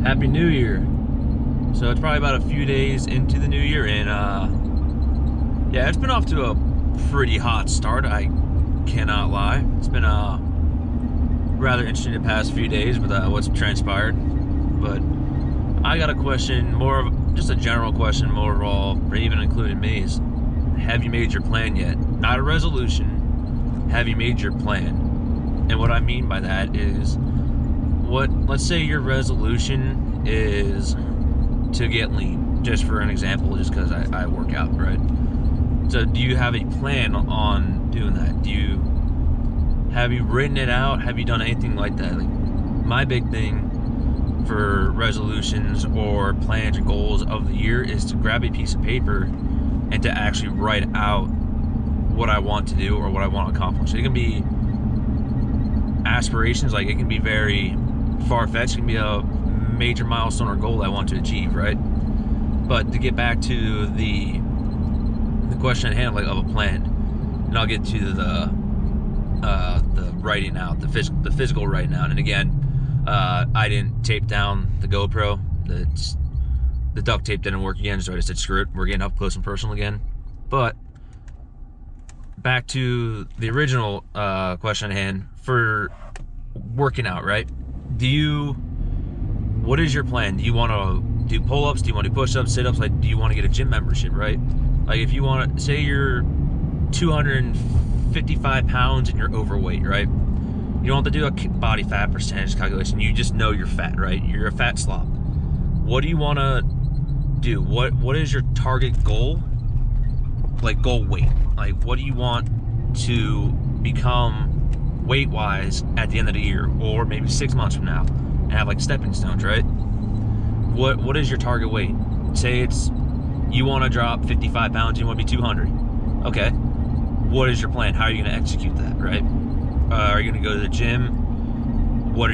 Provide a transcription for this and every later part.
Happy New Year. So it's probably about a few days into the new year, and yeah, it's been off to a pretty hot start. I cannot lie. It's been rather interesting the past few days with what's transpired. But I got a question, more of just a general question, more overall, or even including me, is have you made your plan yet? Not a resolution. Have you made your plan? And what I mean by that is, let's say your resolution is to get lean, just for an example, just because I work out, right? So do you have a plan on doing that? Have you written it out? Have you done anything like that? Like, my big thing for resolutions or plans or goals of the year is to grab a piece of paper and to actually write out what I want to do or what I want to accomplish. It can be aspirations, like it can be very far-fetched, it can be a major milestone or goal I want to achieve, right? But to get back to the question at hand, like, of a plan, and I'll get to the writing out, the physical writing out. And again, I didn't tape down the GoPro. The duct tape didn't work again, so I just said screw it, we're getting up close and personal again. But back to the original question at hand, for working out, right? What is your plan? Do you want to do pull-ups? Do you want to do push-ups, sit-ups? Like, do you want to get a gym membership, right? Like, if you want to, say you're 255 pounds and you're overweight, right? You don't have to do a body fat percentage calculation. You just know you're fat, right? You're a fat slob. What do you want to do? What is your target goal? Like, goal weight. Like, what do you want to become weight-wise at the end of the year, or maybe 6 months from now, and have like stepping stones, right? What is your target weight? Say you want to drop 55 pounds, you want to be 200. Okay, what is your plan? How are you going to execute that, right? Are you going to go to the gym? What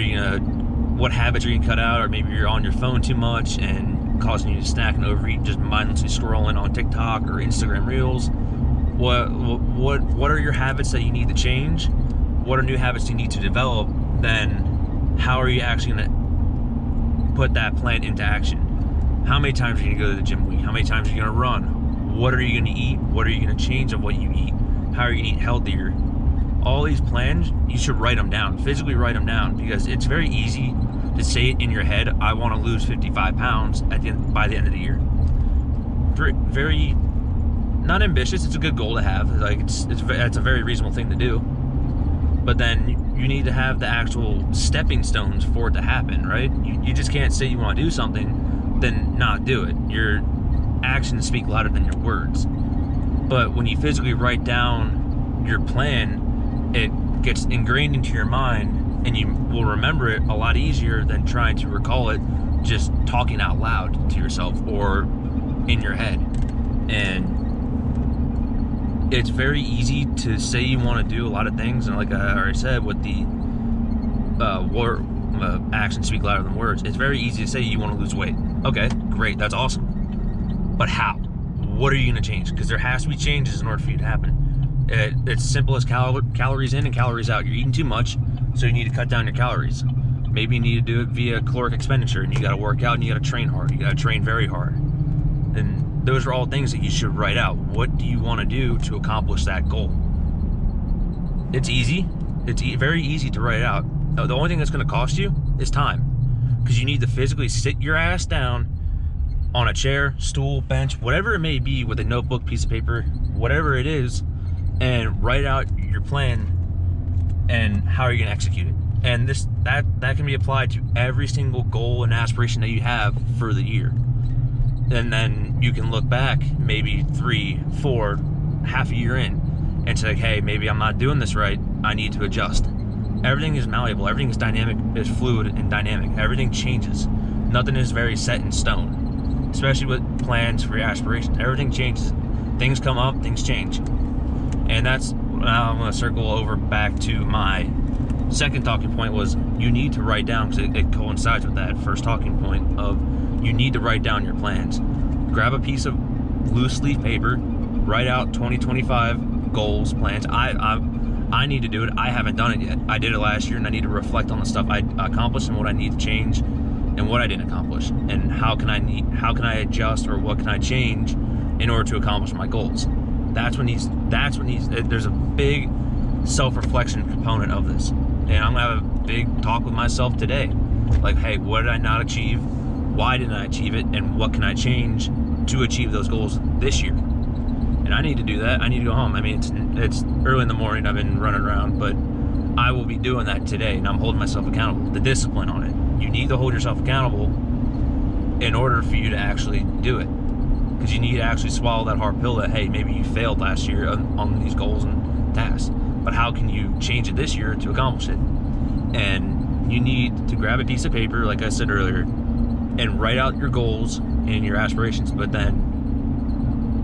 habits are you going to cut out? Or maybe you're on your phone too much and causing you to snack and overeat, just mindlessly scrolling on TikTok or Instagram Reels. What are your habits that you need to change? What are new habits you need to develop? Then how are you actually going to put that plan into action? How many times are you going to go to the gym a week? How many times are you going to run? What are you going to eat? What are you going to change of what you eat? How are you going to eat healthier? All these plans, you should write them down, physically write them down, because it's very easy to say it in your head, I want to lose 55 pounds by the end of the year. Very not ambitious, it's a good goal to have. Like, it's a very reasonable thing to do. But then you need to have the actual stepping stones for it to happen, right? You just can't say you want to do something, then not do it. Your actions speak louder than your words. But when you physically write down your plan, it gets ingrained into your mind, and you will remember it a lot easier than trying to recall it just talking out loud to yourself or in your head. And it's very easy to say you want to do a lot of things, and like I already said, with the actions speak louder than words, it's very easy to say you want to lose weight. Okay, great, that's awesome. But how? What are you going to change? Because there has to be changes in order for you to happen. It's simple as calories in and calories out. You're eating too much, so you need to cut down your calories. Maybe you need to do it via caloric expenditure, and you got to work out and you got to train hard. You got to train very hard. And those are all things that you should write out. What do you want to do to accomplish that goal? It's easy. It's very easy to write out. The only thing that's going to cost you is time, because you need to physically sit your ass down on a chair, stool, bench, whatever it may be, with a notebook, piece of paper, whatever it is, and write out your plan and how are you going to execute it. And that can be applied to every single goal and aspiration that you have for the year. And then you can look back maybe 3, 4, half a year in and say, hey, maybe I'm not doing this right, I need to adjust. Everything is malleable, everything is dynamic, is fluid and dynamic. Everything changes. Nothing is very set in stone, especially with plans for your aspirations. Everything changes. Things come up, things change. And that's, now I'm going to circle over back to my second talking point, was you need to write down, because it coincides with that first talking point of you need to write down your plans. Grab a piece of loose leaf paper, write out 2025 goals, plans. I need to do it. I haven't done it yet. I did it last year, and I need to reflect on the stuff I accomplished and what I need to change and what I didn't accomplish, and how can I adjust, or what can I change in order to accomplish my goals. That's when there's a big self-reflection component of this. And I'm gonna have a big talk with myself today. Like, hey, what did I not achieve? Why didn't I achieve it? And what can I change to achieve those goals this year? And I need to do that. I need to go home. I mean, it's early in the morning. I've been running around, but I will be doing that today, and I'm holding myself accountable. The discipline on it. You need to hold yourself accountable in order for you to actually do it. Because you need to actually swallow that hard pill that, hey, maybe you failed last year on these goals and tasks. But how can you change it this year to accomplish it? And you need to grab a piece of paper, like I said earlier, and write out your goals and your aspirations. But then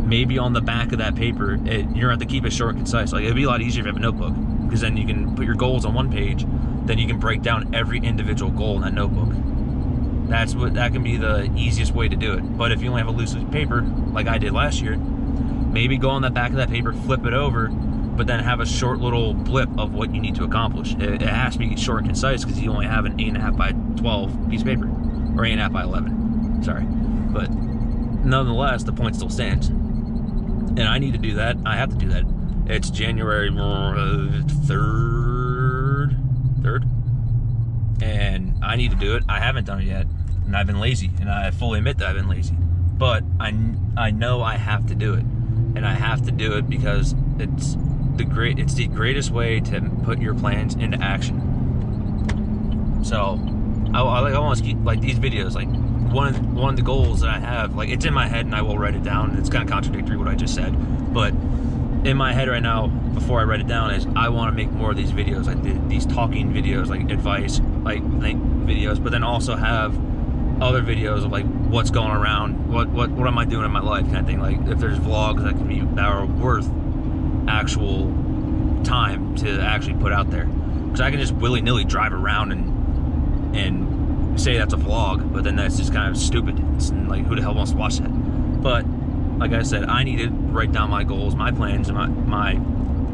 maybe on the back of that paper, you're gonna have to keep it short and concise. Like, it'd be a lot easier if you have a notebook, because then you can put your goals on one page, then you can break down every individual goal in that notebook. That can be the easiest way to do it. But if you only have a loose piece of paper, like I did last year, maybe go on the back of that paper, flip it over, but then have a short little blip of what you need to accomplish. It has to be short and concise, because you only have an 8.5 by 12 piece of paper, or 8.5 by 11. Sorry, but nonetheless, the point still stands. And I need to do that. I have to do that. It's January 3rd, and I need to do it. I haven't done it yet, and I've been lazy, and I fully admit that I've been lazy. But I know I have to do it, and I have to do it because it's the greatest way to put your plans into action. So I want to keep, like, these videos, like one of the goals that I have, like, it's in my head and I will write it down. It's kind of contradictory what I just said, but in my head right now, before I write it down, is I want to make more of these videos, like these talking videos, like advice, like videos, but then also have other videos of like what's going around, what am I doing in my life, kind of thing. Like, if there's vlogs that are worth actual time to actually put out there, because I can just willy-nilly drive around and say that's a vlog, but then that's just kind of stupid. It's like, who the hell wants to watch that? But like I said, I need to write down my goals, my plans, and my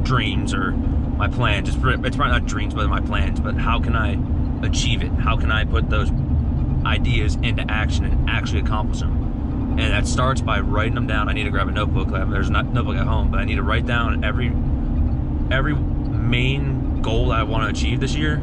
dreams, or my plans. It's probably not dreams, but my plans. But how can I achieve it? How can I put those ideas into action and actually accomplish them? And that starts by writing them down. I need to grab a notebook. There's not a notebook at home, but I need to write down every main goal that I want to achieve this year.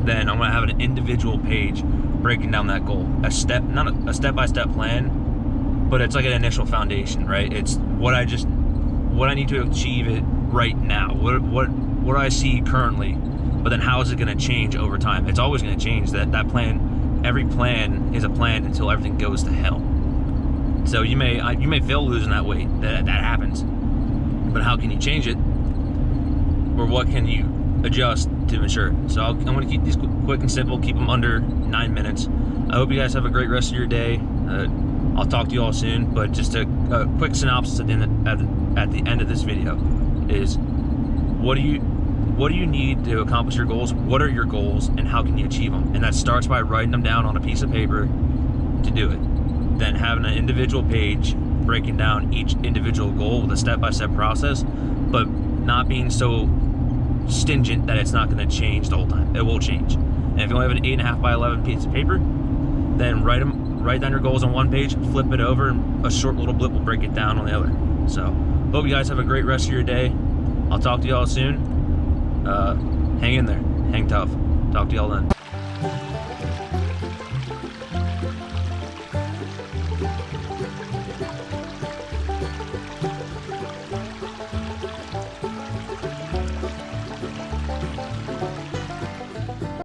Then I'm gonna have an individual page breaking down that goal. Not a step-by-step plan, but it's like an initial foundation, right? It's what I need to achieve it right now. What I see currently, but then how is it gonna change over time? It's always gonna change. That plan, every plan is a plan until everything goes to hell. So you may fail losing that weight. That happens. But how can you change it? Or what can you adjust to ensure it? So I'm gonna keep these quick and simple, keep them under 9 minutes. I hope you guys have a great rest of your day. I'll talk to you all soon, but just a quick synopsis at the end of this video is, what do you need to accomplish your goals? What are your goals, and how can you achieve them? And that starts by writing them down on a piece of paper to do it. Then having an individual page breaking down each individual goal with a step-by-step process, but not being so stingent that it's not going to change the whole time. It will change. And if you only have an 8.5 by 11 piece of paper, then write down your goals on one page, flip it over, and a short little blip will break it down on the other. So hope you guys have a great rest of your day. I'll talk to you all soon. Hang in there, hang tough. Talk to y'all then.